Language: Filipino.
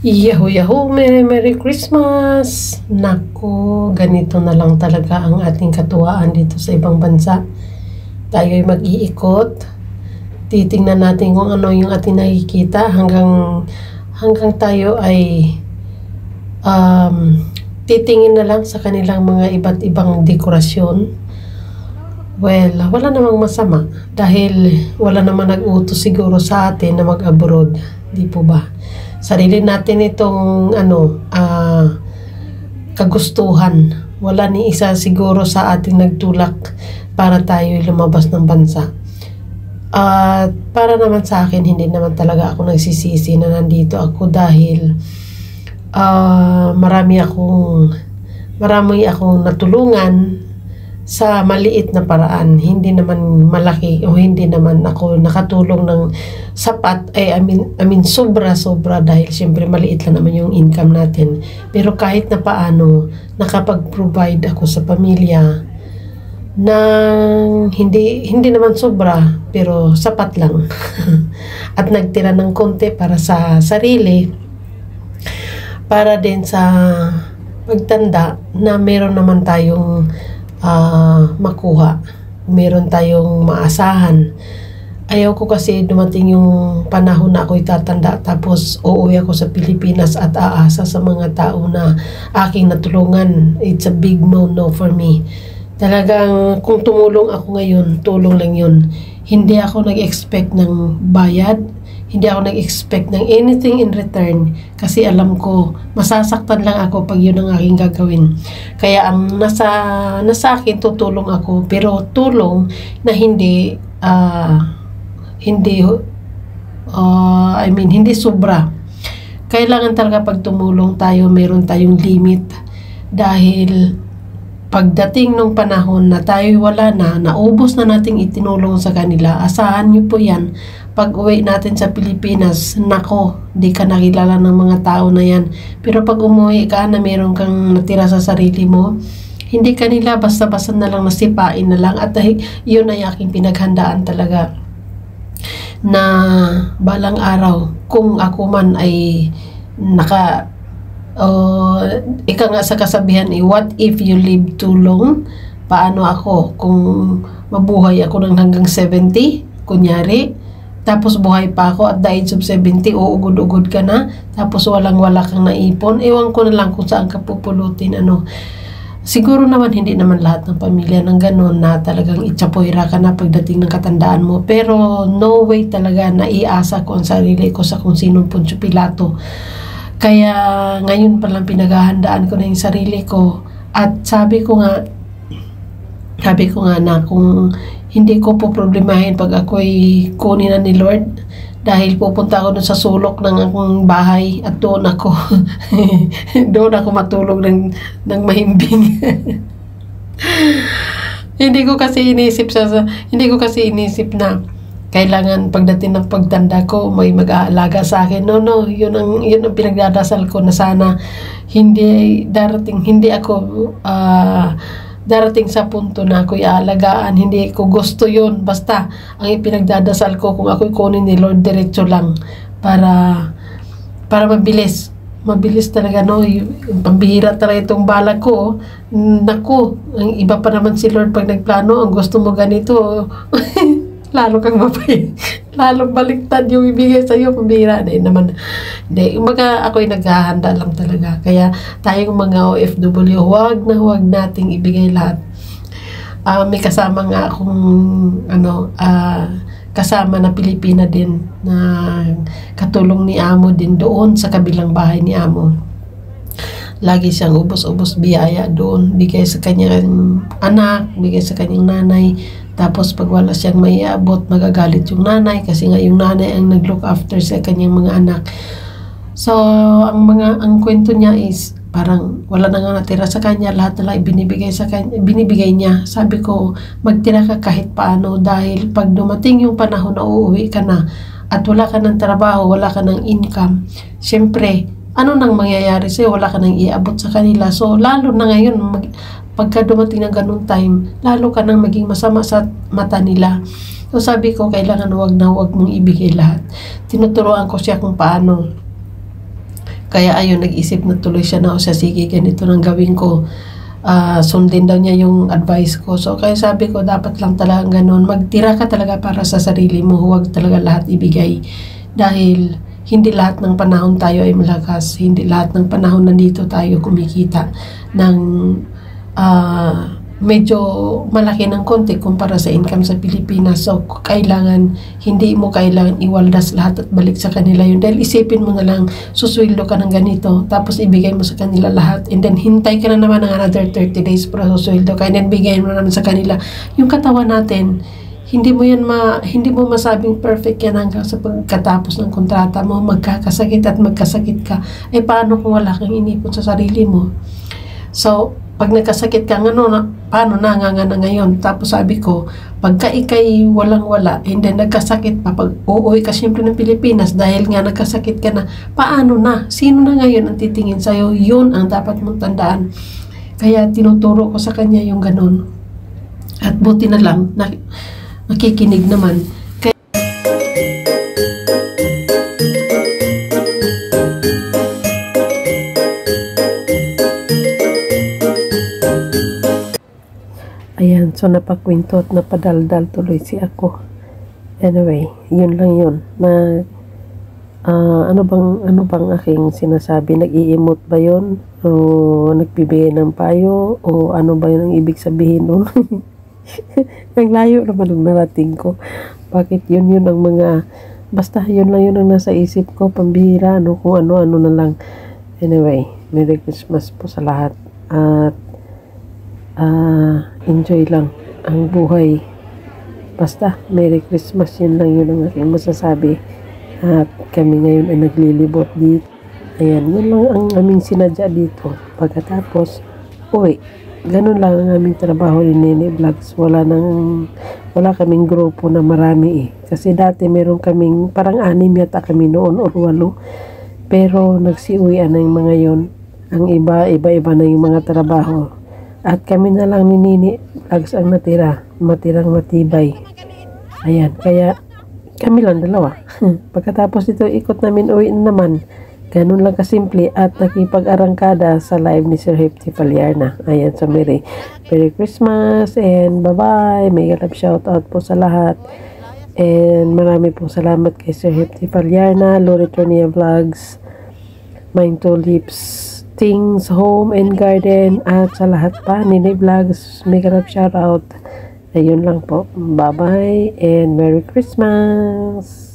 Yahoo Yahoo! Merry Christmas! Naku, ganito na lang talaga ang ating katuwaan dito sa ibang bansa. Tayo ay mag-iikot. Titingnan natin kung ano yung ating nakikita hanggang tayo ay titingin na lang sa kanilang mga iba't ibang dekorasyon. Well, wala namang masama dahil wala namang nag-utos siguro sa atin na mag-abroad. Di po ba? Sarili natin itong kagustuhan. Wala ni isa siguro sa ating nagtulak para tayo lumabas ng bansa. At para naman sa akin, hindi naman talaga ako nagsisisi na nandito ako dahil marami akong natulungan sa maliit na paraan. Hindi naman malaki o hindi naman ako nakatulong ng sapat, I mean sobra dahil syempre maliit lang naman yung income natin. Pero kahit na paano, nakapag-provide ako sa pamilya ng hindi naman sobra, pero sapat lang. At nagtira ng konti para sa sarili, para din sa pagtanda na meron naman tayong makuha, meron tayong maasahan. Ayaw ko kasi dumating yung panahon na ako'y tatanda tapos uuwi ako sa Pilipinas at aasa sa mga tao na aking natulungan. It's a big no for me. Talagang kung tumulong ako ngayon, tulong lang yun. Hindi ako nag-expect ng bayad, hindi ako nag-expect ng anything in return kasi alam ko masasaktan lang ako pag yun ang aking gagawin. Kaya ang nasa akin, tutulong ako, pero tulong na hindi hindi sobra. Kailangan talaga pag tumulong tayo, meron tayong limit dahil pagdating nung panahon na tayo wala na, naubos na nating itinulong sa kanila, asahan nyo po yan, pag uwi natin sa Pilipinas, nako, di ka nakilala ng mga tao na yan. Pero pag umuwi ka na meron kang natira sa sarili mo, hindi kanila basta-basta na lang nasipain na lang. At yun ay aking pinaghandaan talaga na balang araw, kung ako man ay ika nga sa kasabihan what if you live too long? Paano ako kung mabuhay ako ng hanggang 70 kunyari, tapos buhay pa ako at the age of 70, uugod-ugod ka na, tapos wala kang naipon, ewan ko na lang kung saan ka pupulutin. Siguro naman hindi naman lahat ng pamilya ng ganon na talagang itsapoira ka na pagdating ng katandaan mo, pero no way talaga na iasa ko ang sarili ko sa kung sinong Poncio Pilato. Kaya ngayon pa lang pinaghahandaan ko na yung sarili ko. At sabi ko nga na kung hindi ko po problemahin pag ako'y kunin na ni Lord, dahil pupunta ako dun sa sulok ng akong bahay at doon ako matulog ng mahimbing. Hindi ko kasi inisip na kailangan pagdating ng pagtanda ko may mag-aalaga sa akin. No, yun ang pinagdadasal ko na sana hindi ako darating sa punto na ako'y aalagaan. Hindi ko gusto yun. Basta ang ipinagdadasal ko, kung ako'y kunin ni Lord, diretso lang para mabilis talaga, no? Yung pambihira talaga itong balak ko. Naku, ang iba pa naman si Lord pag nagplano, ang gusto mo ganito. Lalo kang mabay, lalo baliktad yung ibigay sa iyo, pambira. Hindi, ako'y naghahanda lang talaga. Kaya tayong mga OFW, huwag nating ibigay lahat. May kasama nga akong kasama na Pilipina din na katulong ni Amo din doon sa kabilang bahay ni Amo. Lagi siyang ubos-ubos biyaya doon, bigay sa kanyang anak, bigay sa kanyang nanay. Tapos pag wala siyang maiabot, magagalit yung nanay kasi nga yung nanay ang nag-look after sa kanyang mga anak. So ang kwento niya is parang wala na nga natira sa kanya, lahat na lang binibigay niya. Sabi ko, magtira ka kahit paano dahil pag dumating yung panahon na uuwi ka na at wala ka ng trabaho, wala ka ng income, syempre ano nang mangyayari sa'yo, wala ka nang iabot sa kanila. So lalo na ngayon pagka dumating ng ganung time, lalo ka nang maging masama sa mata nila. So sabi ko, kailangan wag mong ibigay lahat. Tinuturuan ko siya kung paano. Kaya ayun, nag-isip na tuloy siya na, o siya, sige, ganito nang gawin ko. Sundin daw niya yung advice ko. So, kaya sabi ko, dapat lang talaga ganun. Magtira ka talaga para sa sarili mo. Huwag talaga lahat ibigay. Dahil, hindi lahat ng panahon tayo ay malakas. Hindi lahat ng panahon nandito tayo kumikita ng medyo malaki ng konti kumpara sa income sa Pilipinas. So, hindi mo kailangan iwaldas lahat at balik sa kanila yun. Dahil isipin mo na lang, susweldo ka ng ganito, tapos ibigay mo sa kanila lahat, and then hintay ka na naman ng another 30 days para susweldo ka, and then bigay mo na naman sa kanila. Yung katawan natin, hindi mo masabing perfect yan hanggang sa pagkatapos ng kontrata mo, magkakasakit at magkasakit ka. Eh, paano kung wala kang inipon sa sarili mo? So, pag nagkasakit ka, paano na ngayon? Tapos sabi ko, pagka ikay walang-wala, and then nagkasakit pa, pag uuwi ka siyempre ng Pilipinas, dahil nga nagkasakit ka na, paano na? Sino na ngayon ang titingin sa'yo? Yun ang dapat mong tandaan. Kaya tinuturo ko sa kanya yung ganun. At buti na lang, nakikinig naman. Ayan, so napakwento at napadaldal tuloy si ako. Anyway, yun lang yun. Ano bang aking sinasabi? Nag-i-emote ba yun? O nagbibigay ng payo? O ano ba yun ang ibig sabihin nun? Naglayo naman ang narating ko. Bakit yun ang mga... Basta yun lang yun ang nasa isip ko. Pambihira, kung ano-ano na lang. Anyway, Merry Christmas po sa lahat. At enjoy lang ang buhay. Basta, Merry Christmas, yun lang yun ang aking masasabi. At kami ngayon ay naglilibot dito. Ayan, yun lang ang aming sinadya dito. Pagkatapos, ganun lang ang aming trabaho ni Nene Vlogs. Wala kaming grupo na marami eh. Kasi dati meron kaming, parang 6 yata kami noon or 8. Pero nagsiuwian na yung mga yon. Ang iba-iba na yung mga trabaho. At kami na lang ni Nene Vlogs ang matirang matibay. Ayan, kaya kami lang dalawa. Pagkatapos ito, ikot namin, uwi naman. Ganun lang kasimple at nakipag-arangkada sa live ni Sir Hefty Palyarna. Ayan, so Merry Christmas and bye-bye. May love shoutout po sa lahat. And marami pong salamat kay Sir Hefty Palyarna, Lori Tornia Vlogs, Mind Tulips, Things, Home and Garden, at sa lahat pa, Nene Vlogs, may love shoutout. Ayun lang po. Bye-bye and Merry Christmas!